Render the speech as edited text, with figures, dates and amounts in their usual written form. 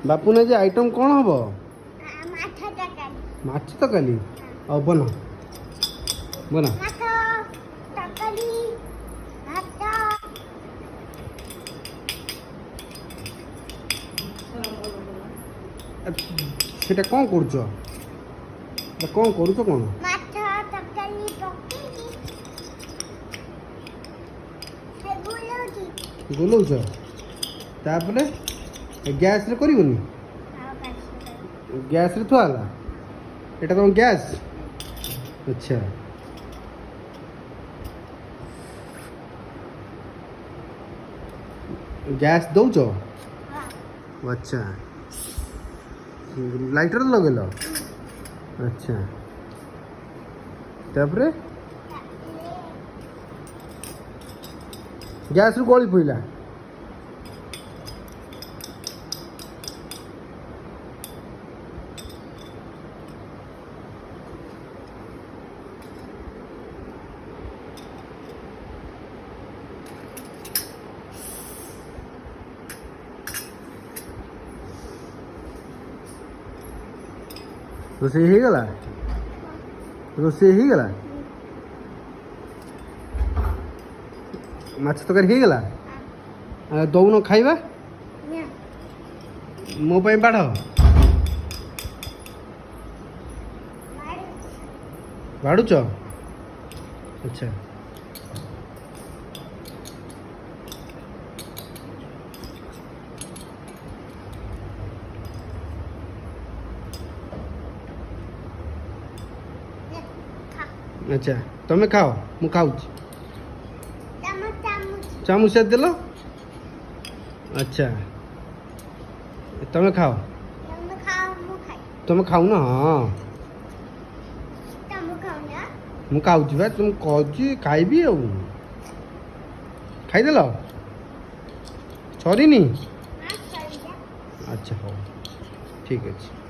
ବାପୁନ ଆଜି ଆଇଟମ୍ କ'ଣ ହବ? ମାଛ ତରକାରୀ। ଆଉ ବନା ବନା। সেটা କ'ଣ କରୁଛ? କ'ଣ କରୁଛ କ'ଣ? ଗୋଲଉଛ। ତାପରେ ଗ୍ୟାସ୍ରେ କରିବନି? ଗ୍ୟାସ୍ରେ ଥୁଆ ହେଲା। এটা তোমার গ্যাস? আচ্ছা গ্যাস দৌছ? আচ্ছা লাইটর লগাইল? আচ্ছা তারপরে গ্যাস রু গଳି পইলা। ରୋଷେଇ ହେଇଗଲା? ରୋଷେଇ ହେଇଗଲା? ମାଛ ତରକାରୀ ହେଇଗଲା? ଦଉନ ଖାଇବା? ମୋ ପାଇଁ ବାଢ଼। ବାଢ଼ୁଛ? ଆଚ୍ଛା আচ্ছা তুমি খাও, ମୁଁ ଖାଉଛି। ଚାମଚ ଦେଲ? ଆଚ୍ଛା ତମେ ଖାଅ। ତମେ ଖାଉନ? ହଁ ମୁଁ ଖାଉଛି ବା, ତୁମକୁ କହୁଛି ଖାଇବି ଆଉ। ଖାଇଦେଲ? ସରିନି? ଆଚ୍ଛା ହଉ ଠିକ୍ ଅଛି।